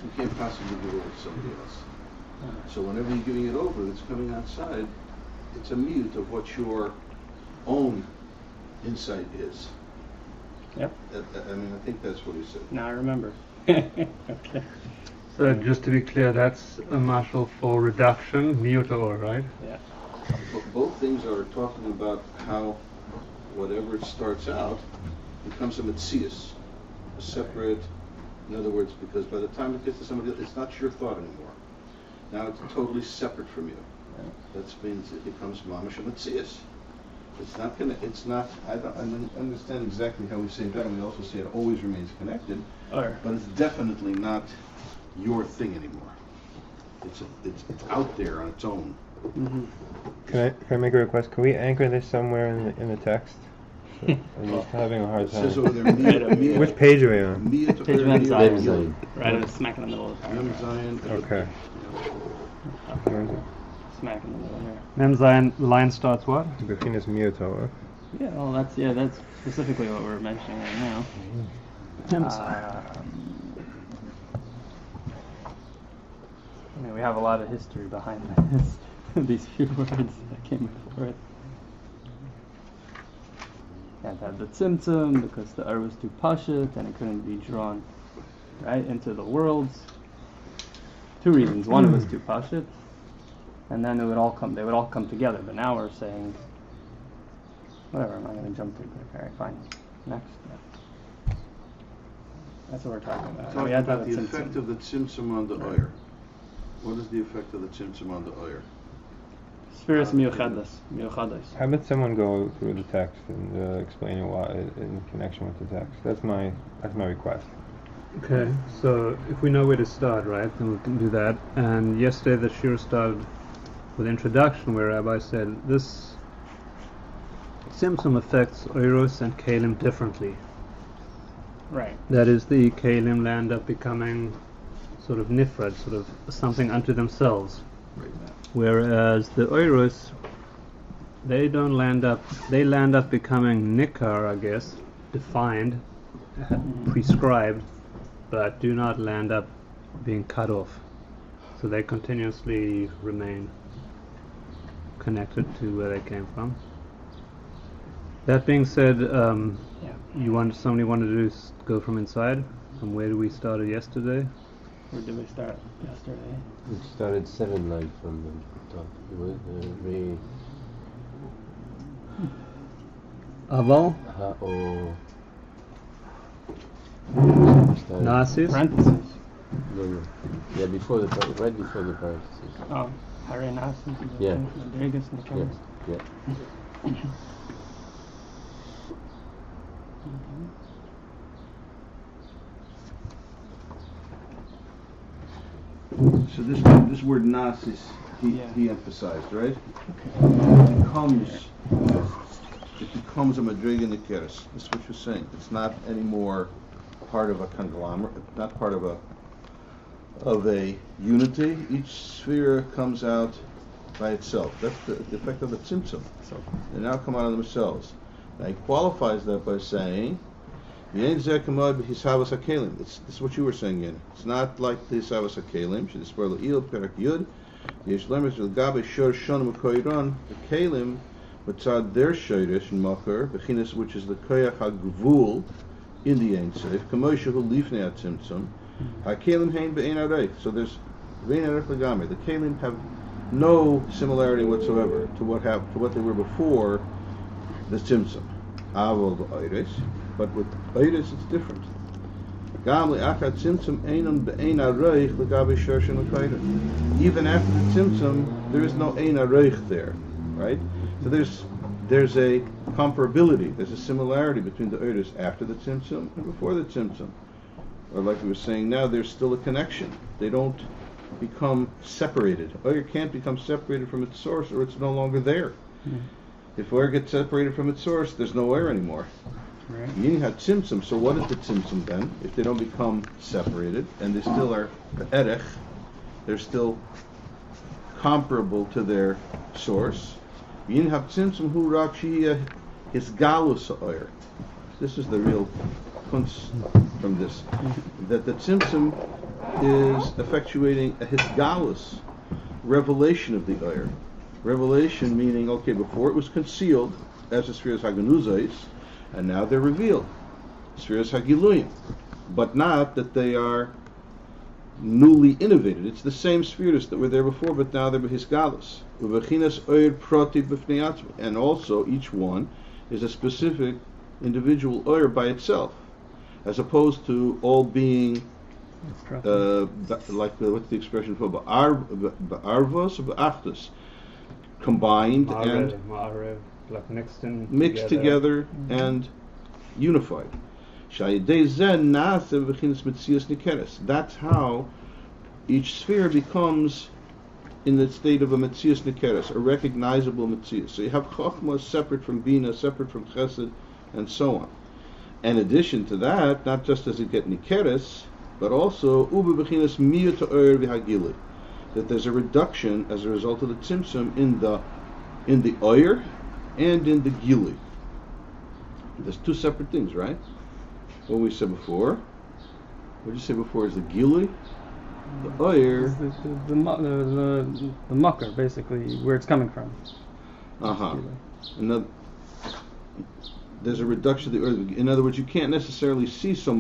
you can't possibly give it over to somebody else. So whenever you're giving it over, it's coming outside, it's a mute of what your own insight is. Yep. I mean, I think that's what he said. Now I remember. Okay. So just to be clear, that's a marshal for reduction, mute or, right? Yeah. Both things are talking about how whatever it starts out becomes a na-a-sis, a separate, in other words, because by the time it gets to somebody else, it's not your thought anymore. Now it's totally separate from you. That means it becomes mamash a na-a-sis. It's not gonna, it's not, I understand exactly how we say that, and we also say it always remains connected, but it's definitely not your thing anymore. It's out there on its own. Mm-hmm. Can I make a request? Can we anchor this somewhere in the text? So I'm just having a hard It says time. over there, Which page are we on? Page Mem Zayin. Right smack in the middle of the Mem paragraph. Zayin. Okay. Smack in the middle here. Mem Zayin line starts what? Beginnes Mioto. Yeah, well that's specifically what we're mentioning right now. I mean, we have a lot of history behind this. These few words that came before it. Can't have the tzimtzum because the Iyar was too pashut and it couldn't be drawn right into the worlds. Two reasons. One, it was too pashut, and then they would all come together. But now we're saying, whatever. I'm not going to jump too quick. All right, fine. Next. Yeah. That's what we're talking about. Talking about the effect of the tzimtzum on the Iyar. What is the effect of the tzimtzum on the Iyar? Spheres miuchadas. How about someone go through the text and explain it in connection with the text? That's my request. Okay, so if we know where to start, right, then we can do that. And yesterday the shir started with introduction, where Rabbi said this tzimtzum affects oiros and kalim differently. Right. That is, the kalim land up becoming sort of nifrad, sort of something unto themselves. Right. Whereas the oiros, they land up becoming nikar, I guess, defined, prescribed, but do not land up being cut off. So they continuously remain connected to where they came from. That being said, somebody wanted to go from inside? From where did we started yesterday? Where did we start yesterday? We started 7 lines from the top. Aval? Na-a-sis? Parentheses. No. Yeah, right before the parentheses. Oh, Hare na-a-sis. Yeah. Yeah. Yeah. So this word na-a-sis, he emphasized, right? It becomes a madriga nikeres. That's what you're saying. It's not anymore part of a conglomerate, not part of a unity. Each sphere comes out by itself. That's the effect of the tzimtzum. They now come out of themselves. Now he qualifies that by saying, this is what you were saying, Yin. It's not like the Hisavas HaKelim. The Kelim, b'tzad their Shoyresh and Macher, Bechinas, which is the Koyach HaGvul in the Ein Sof, Kamosha Hu Lifnei HaTzimtzum, HaKelim Hein Be'ein Arech. So there's Be'ein Arech L'gamei. The Kelim have no similarity whatsoever to what they were before the Tzimtzum. Avol B'Oires. But with Beis it's different. Even after the tzimtzum, there is no ein areich there, right? So there's a comparability, there's a similarity between the oiros after the tzimtzum and before the tzimtzum. Or like we were saying now, there's still a connection. They don't become separated. Oir can't become separated from its source, or it's no longer there. If oir gets separated from its source, there's no oir anymore. Yin had tzimtzum. So what is the tzimtzum then? If they don't become separated and they still are erech, they're still comparable to their source. Yin have tzimtzum hu rak shehiyah hisgalus ha'oyer. This is the real kunst from this. That the tzimtzum is effectuating a hisgalus, revelation of the Iyar. Revelation meaning, okay, before it was concealed as the spheres haganuzais, and now they're revealed, spheres hagiluyim, but not that they are newly innovated. It's the same spheres that were there before, but now they're hisgalus. Ubechinas Iyar proti b'fnei atzmi, and also each one is a specific individual Iyar by itself, as opposed to all being like what's the expression for ba'arvos or ba'achtus, combined and like mixed together and unified. That's how each sphere becomes in the state of a metzias nikeres, a recognizable metzias. So you have chokhmah separate from bina, separate from chesed, and so on. In addition to that, not just does it get nikeres, but also ube bechinas miyut ha'or v'hagili, that there's a reduction as a result of the tzimtzum in the Iyar and in the gili. There's two separate things, right? What we said before. What did you say before is the gili, the Iyar, the mucker, basically where it's coming from. Another. There's a reduction of the Iyar. In other words, you can't necessarily see so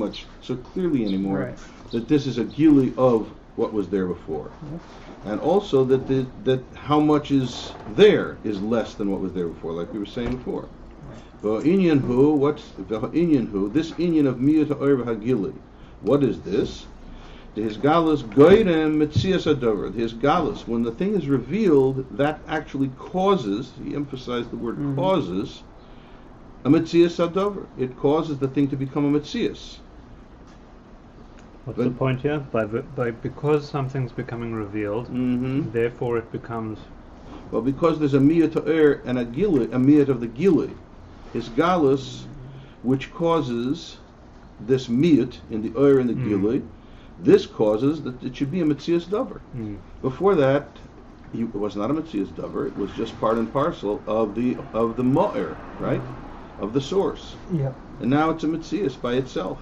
clearly anymore, right, that this is a gili of what was there before. And also that how much is there is less than what was there before, like we were saying before. Inyan hu, this inyan of miyut ha'or v'hagili. What is this? The hisgalus goyrem metzias hadavar. The hisgalus, when the thing is revealed, that actually causes, he emphasized the word causes, a metzias hadavar. It causes the thing to become a metzias. What's the point here? Because something's becoming revealed, therefore it becomes... Well, because there's a miyut ha'or and a miyut of the gili, hisgalus, which causes this miyut in the Iyar and the gili, this causes that it should be a metzias davar. Before that, it was not a metzias davar. It was just part and parcel of the ma'ir, right, of the source. Yep. And now it's a metzias by itself.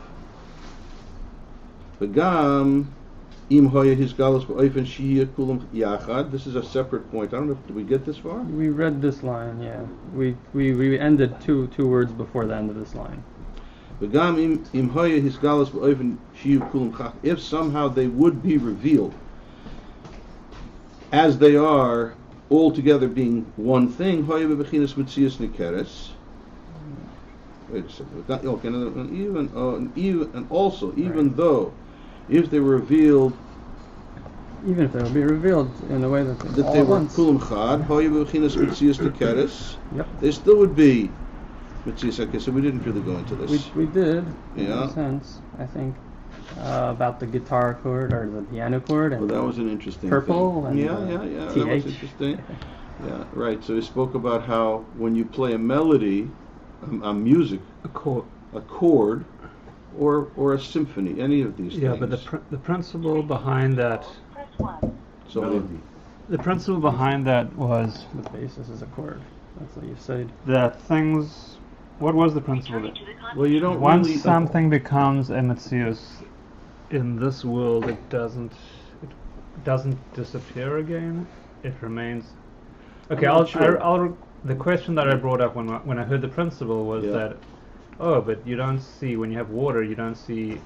V'gam im hoya hisgalus b'oifen shiyah kulam yachad. This is a separate point. I don't know. Did we get this far? We read this line. Yeah. We ended two words before the end of this line. If somehow they would be revealed as they are, all together being one thing, wait a second. Even though if they were revealed, even if they would be revealed in a way that they were kulam chad, they still would be. Okay, so we didn't really go into this. We did, in a sense, I think, about the guitar chord or the piano chord. And that was an interesting purple thing. And that was interesting. Yeah, right. So we spoke about how when you play a melody, a music, a chord, or a symphony, any of these things. Yeah, but the principle behind that. The principle behind that was the basis is a chord. That's what you said. That things. What was the principle? Well, you don't. Once something becomes a metzius in this world, it doesn't disappear again. It remains. Okay, the question that I brought up when I heard the principle was that, but you don't see, when you have water, you don't see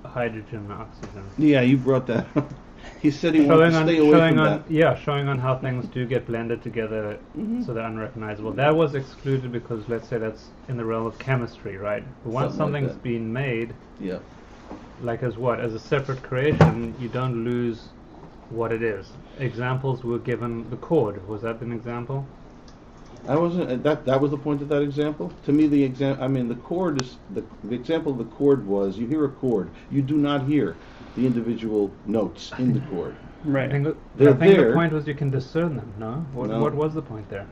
hydrogen and oxygen. Yeah, you brought that up. He said he wanted to stay away from that. Yeah, showing on how things do get blended together so they're unrecognizable. That was excluded because, let's say, that's in the realm of chemistry, right? But once something's been made, like as a separate creation, you don't lose what it is. Examples were given. The chord, was that an example? I wasn't. That was the point of that example. To me, the chord is the example of the chord was you hear a chord, you do not hear the individual notes in the chord. Right. I think the point was you can discern them. No? What was the point there?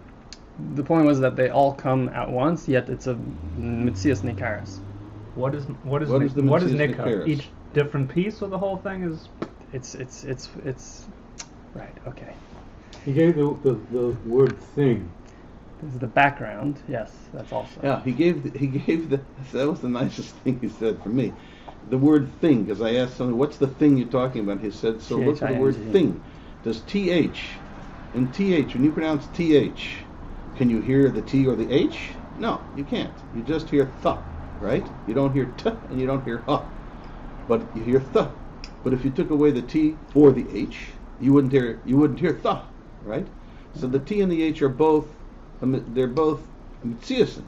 The point was that they all come at once, yet it's a metzias nikaris. What is nikar? Each different piece, or the whole thing is? It's right. Okay. He gave the word thing. This is the background. Yes, that's also. Yeah, he gave that was the nicest thing he said for me. the word thing, because I asked someone, what's the thing you're talking about? He said, so look at the word T-H-I-N-G. thing. Does TH, in TH, when you pronounce TH, can you hear the T or the H? No, you can't. You just hear th, right? You don't hear t and you don't hear h, but you hear th. But if you took away the T or the H, you wouldn't hear th, right? So the T and the H are both, they're both mitziasin.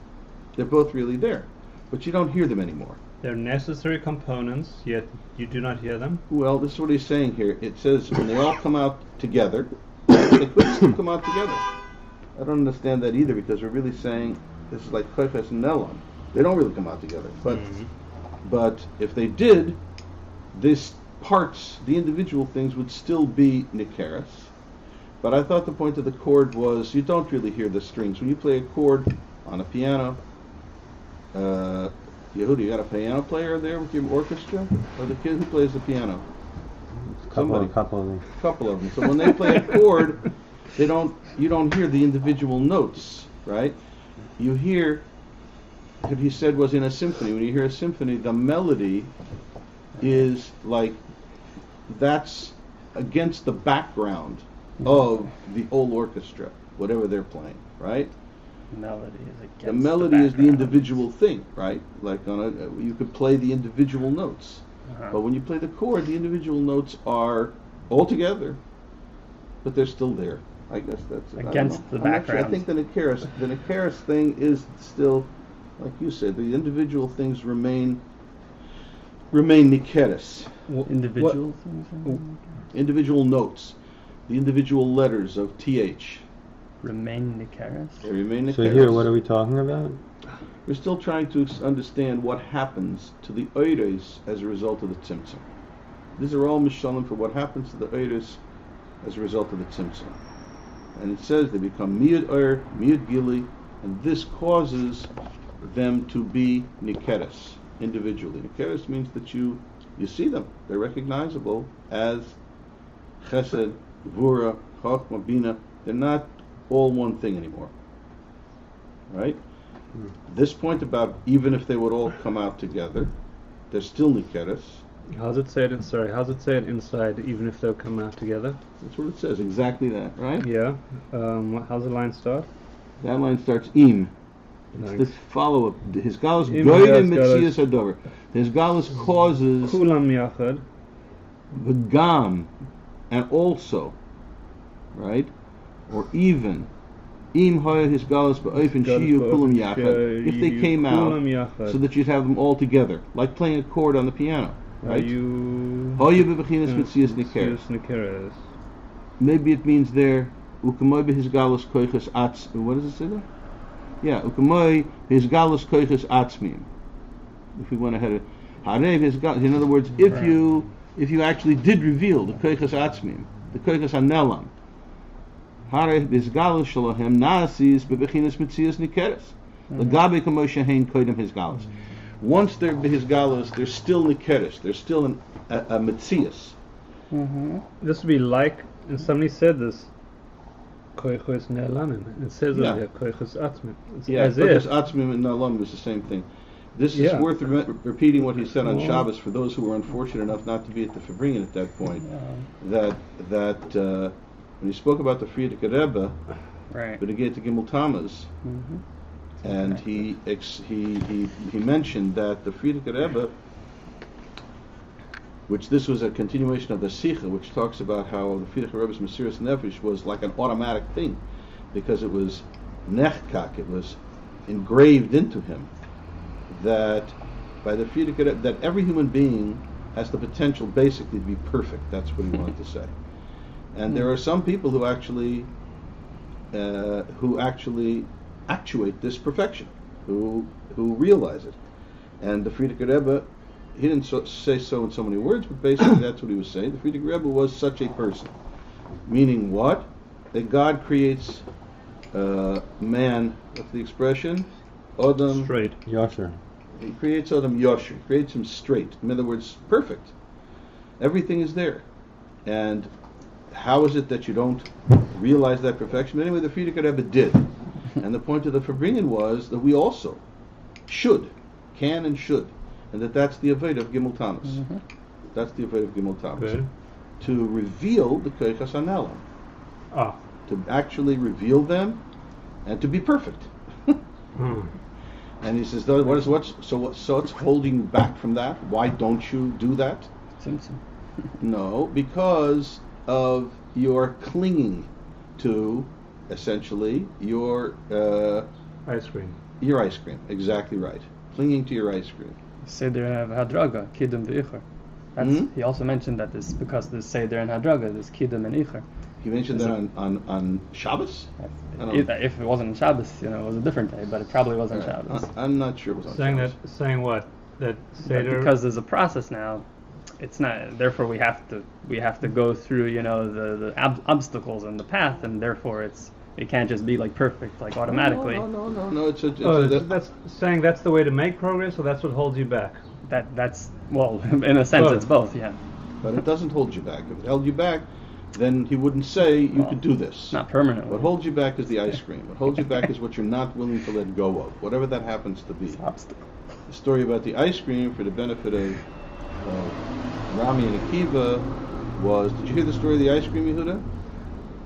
They're both really there, but you don't hear them anymore. They're necessary components, yet you do not hear them. Well, this is what he's saying here. It says when they all come out together, they could still come out together. I don't understand that either, because we're really saying this is like koiches and nelon. They don't really come out together. But if they did, these parts, the individual things, would still be nikeres. But I thought the point of the chord was you don't really hear the strings. When you play a chord on a piano, Yehuda, you got a piano player there with your orchestra? Or the kid who plays the piano? Couple of them. Couple of them. So when they play a chord, you don't hear the individual notes, right? You hear, what he said was in a symphony. When you hear a symphony, the melody is like, that's against the background of the whole orchestra, whatever they're playing, right? Melody is against The melody is the background. individual thing, right? Like you could play the individual notes. But when you play the chord, the individual notes are all together, but they're still there. I guess that's it. Against the background. I think the nikeres thing is still, like you said, the individual things remain nikeres. Individual things? Individual notes, the individual letters of th. Remain nikeres? They remain nikeres. So here, what are we talking about? We're still trying to understand what happens to the oires as a result of the tzimtzum. These are all mishalim for what happens to the oires as a result of the tzimtzum. And it says they become miyud oir, miyud gili, and this causes them to be nikeres individually. Nikeres means that you see them. They're recognizable as chesed, gvura, chochma, bina. They're not all one thing anymore. Right? This point about even if they would all come out together, they're still nikeres. How's it say it inside, even if they'll come out together? That's what it says, exactly that, right? Yeah. How's the line start? That line starts im. It's Nice. the follow-up. His galus Im goyim has galus. mitzias hadover. His galus causes Kulam yachad. the gam, and also, right? Or even. Im haya his galus ba'ofen shiyu kulam yachad. If they came out, so that you'd have them all together, like playing a chord on the piano, right? Haya bebechinas mitzias nikeres. Maybe it means there, ukamoy his galus koiches atz. What does it say there? Yeah, ukamoy his galus koiches atzmim. If we went ahead of harev his galus. In other words, if you actually did reveal the koiches atzmim, the koiches hanelam, harev his galus shalahem na-a-sis bebechinas mitzias nikeres. Lagabe kamoy shehein koidem his galus. Once they're his galus, they're still nikeres. They're still a mitzias. This would be like, and somebody said this, koiches ne'alanim. It says Yeah. over here, koiches atzmim. It's Yeah, as because if. atzmim and nalam is the same thing. This is Yeah. worth repeating what he said on Shabbos for those who were unfortunate enough not to be at the Fabringen at that point. That when he spoke about the Frierdiker Rebbe, Right. but he gave to Gimel Tammuz, and he mentioned that the Frierdiker Rebbe, which this was a continuation of the Sikha, which talks about how the Frierdiker Rebbe's Mesiras Nefesh was like an automatic thing, because it was nechkak, it was engraved into him, that by the Frierdiker Rebbe, that every human being has the potential basically to be perfect. That's what he wanted to say. And there are some people who actually actuate this perfection, who realize it. And the Frierdiker Rebbe, he didn't say so in so many words, but basically that's what he was saying. The Frierdiker Rebbe was such a person. Meaning what? That God creates man, what's the expression? Adam. Straight. Yasher. He creates Adam Yosher. He creates him straight. In other words, perfect. Everything is there. And how is it that you don't realize that perfection? Anyway, the Frierdiker Rebbe did. And the point of the Fabringen was that we also can and should and that's the avodah of Gimel Tammuz. Mm-hmm. That's the avodah of Gimel Tammuz. Good. To reveal the koichas hanelam, Ah. to actually reveal them, and to be perfect. Hmm. And he says, so it's holding you back from that? Why don't you do that? Tzimtzum. No, because of your clinging to, essentially, your Ice cream. ice cream. Exactly right. Clinging to your ice cream. Seder and hadraga, kidum v'Iyar. He also mentioned that this because this seder and hadraga, this kidum and Iyar. He mentioned Is that it- on Shabbos? I don't know. If it wasn't on Shabbos, it was a different day, but it probably was on Shabbos. I'm not sure it was on Saying Shabbos. that, saying what? That But Seder. because there's a process now, it's not. Therefore, we have to go through the obstacles and the path, and therefore it can't just be like perfect, like automatically. No. It's that's saying that's the way to make progress, or that's what holds you back. That's well, in a sense, Both. it's both. Yeah, but it doesn't hold you back. If it held you back, then he wouldn't say you could do this. not permanently. What holds you back is the ice cream. What holds you back is what you're not willing to let go of, whatever that happens to be. It's obstacle. The story about the ice cream, for the benefit of Rami and Akiva, was, did you hear the story of the ice cream, Yehuda?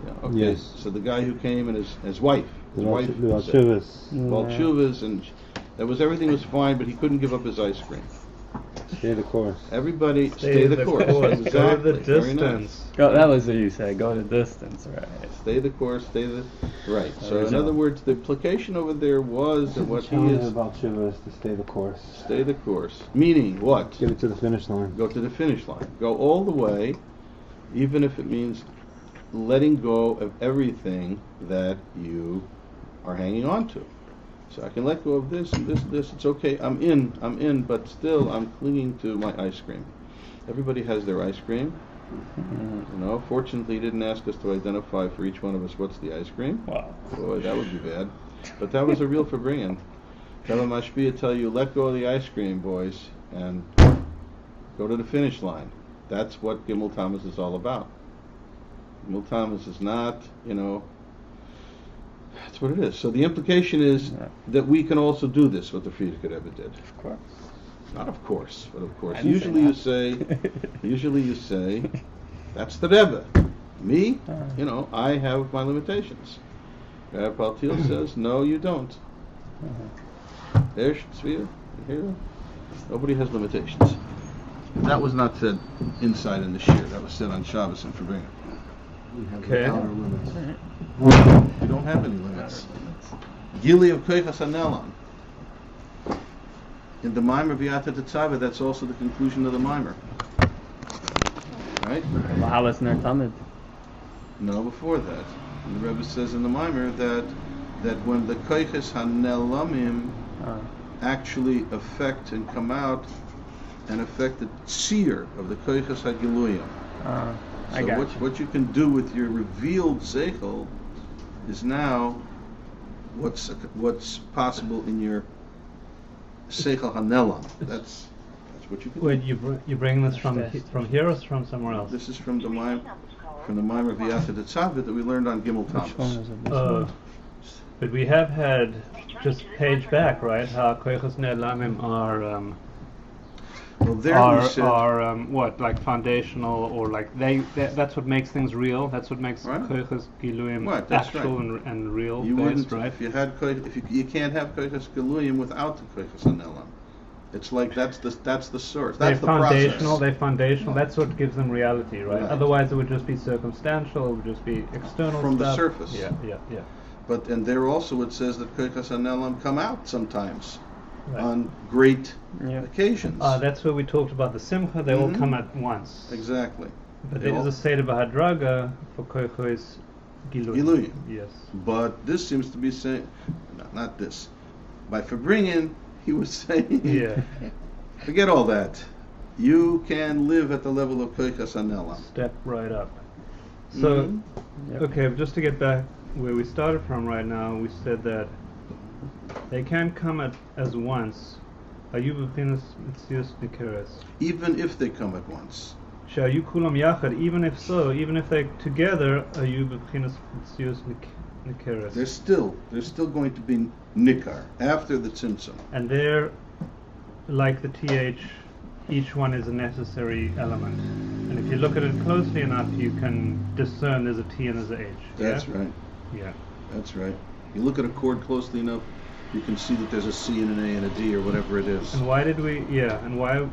Yeah, okay. Yes. So the guy who came and his wife The was Chassidus. called Shuvas, and everything was fine, but he couldn't give up his ice cream. Stay the course. Everybody stay the course. Exactly. Go the Very nice. distance. That was what you said. Go the distance, right? Stay the course. Right. So in Original. other words, the implication over there was that what he Challenge is about Shiva is to stay the course. stay the course. Meaning what? Get it to the finish line. Go to the finish line. Go all the way, even if it means letting go of everything that you are hanging on to. So I can let go of this and this. It's okay. I'm in, but still I'm clinging to my ice cream. Everybody has their ice cream. Fortunately, he didn't ask us to identify for each one of us what's the ice cream. Wow. Boy, that would be bad. But that was a real farbrengen. Tell Mashpia tell you, let go of the ice cream, boys, and go to the finish line. That's what Gimel Tammuz is all about. Gimel Tammuz is not, that's what it is. So the implication is that we can also do this, what the Frierdiker Rebbe did. Of course. Not of course, but of course. I didn't Usually you say, that's the Rebbe. Me, I have my limitations. Rabbi Paltiel says, no, you don't. There's Tzvia, here. Nobody has limitations. That was not said inside in the shir. That was said on Shabbos and Farbrengen. Okay. You don't have any limits. Gili of Koichas Hanelam. In the Mimer V'yata Tetzaveh, that's also the conclusion of the Mimer. Right? Lahalas ner tamid. No, before that. And the Rebbe says in the Mimer that when the Koichas Hanelamim actually affect and come out and affect the tzir of the Koichas HaGiluyim. I So got what you can do with your revealed seichel is now what's possible in your seichel hanelam. That's what you can Wait, do. you bring this from here or from somewhere else? This is from the Mimer V'yata Tetzaveh that we learned on Gimel Which one Tammuz. is it? But we have had just page back, right? How koichas ne'elamim are Well, there we said what, like foundational, or like that's what makes things real. That's what makes Right. koichas giluyim Right, that's actual right. and real you based, wouldn't right? if you had you can't have koichas galuyim without the koichas hanelam. It's like that's the source. That's the foundational. process. They're foundational. That's what gives them reality, right? Right. Otherwise, it would just be circumstantial. It would just be external From the stuff. surface. Yeah. And there also it says that koichas hanelam come out sometimes Right. on great Yeah. occasions. That's where we talked about the simcha. They all Mhm. come at once. Exactly. But They there is all- a seder b'hadraga for koichos giluyim. Giluyim. Yes. But this seems to be saying, not this. By Farbrengen, he was saying, Yeah. forget all that. You can live at the level of koichas hanelam. Step right up. So, Mhm. Yep. okay, just to get back where we started from right now, we said that they can come as once. Ayub b'chinas mitzius nikeres. Even if they come at once. Shayu kulam yachad. Even if so, even if they together, ayub b'chinas mitzius nikeres. There's still going to be nikar after the tzimtzum. And they're like the th, each one is a necessary element. And if you look at it closely enough, you can discern there's a T and there's a H. That's yeah? right. Yeah. That's right. You look at a chord closely enough, you can see that there's a C and an A and a D or whatever it is. And why did we? Yeah. And why?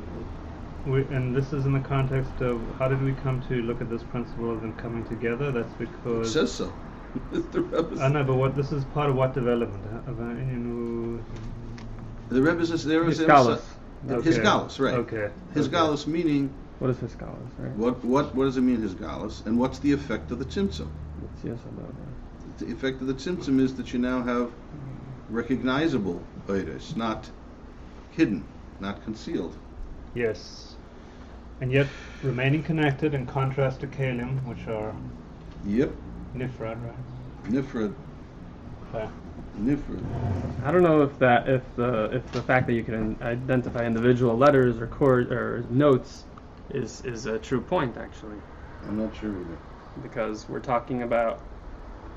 And this is in the context of how did we come to look at this principle of them coming together? That's It because says so. The Rebbe I know, but what this is part of what development? The Rebbe says there is His galus. His galus, right? Okay. His okay. galus meaning What is his galus, right? what does it mean his galus, and what's the effect of the tzimtzum? It's yes or no. The effect of the tzimtzum is that you now have recognizable oiros, not hidden, not concealed. Yes. And yet remaining connected in contrast to kalim, which are Yep. nifrad, right? Nifrad. Yeah. Nifrad. I don't know if the fact that you can identify individual letters or chord or notes is a true point, actually, I'm not sure either. because we're talking about,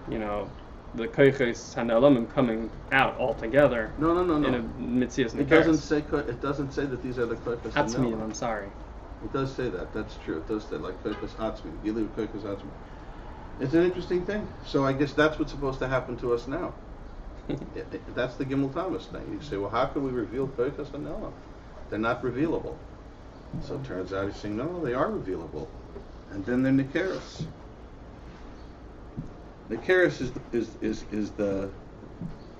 the koiches and the elamim coming out all together No. in a mitzias It doesn't say. It doesn't say that these are the koiches. Atzmiyim, I'm sorry. It does say that. That's true. It does say like koiches atzmi. Gilu koiches atzmi. It's an interesting thing. So I guess that's what's supposed to happen to us now. That's the Gimel Thomas thing. You say, well, how can we reveal koiches and elam? They're not revealable. So it turns out he's saying, no, they are revealable, and then they're nikeros. Nikeros is the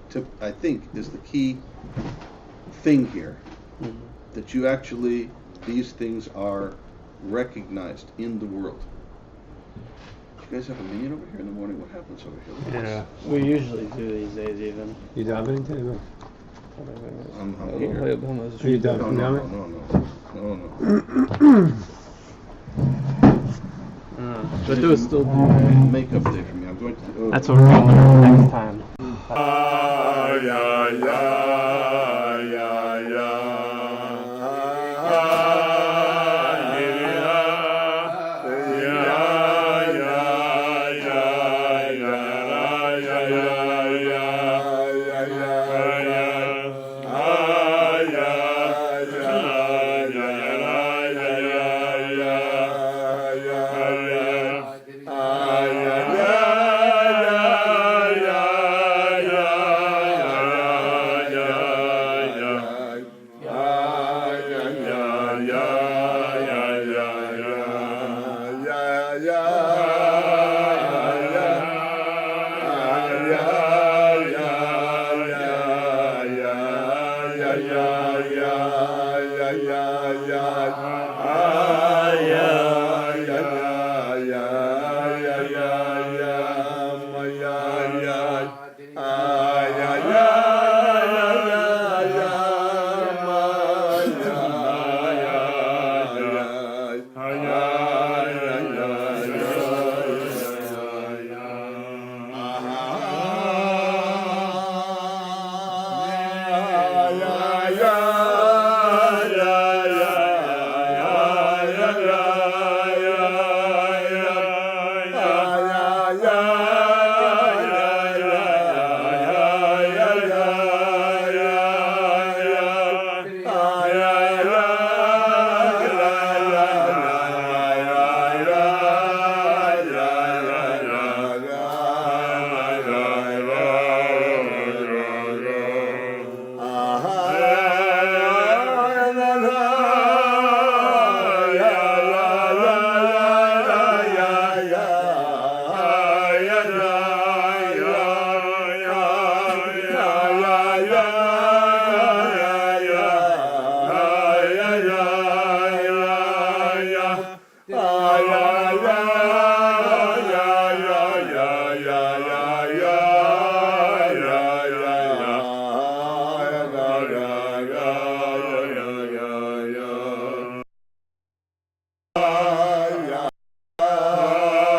tip, I think, is the key thing here. Mm-hmm. That you actually, these things are recognized in the world. You guys have a minion over here in the morning? What happens over here? Yeah. We usually do these days, even. You davening today? I'm here. Are you davening? No. But do it still do. Makeup day for me. I'm going to. That's what we're going to do next time. Yeah.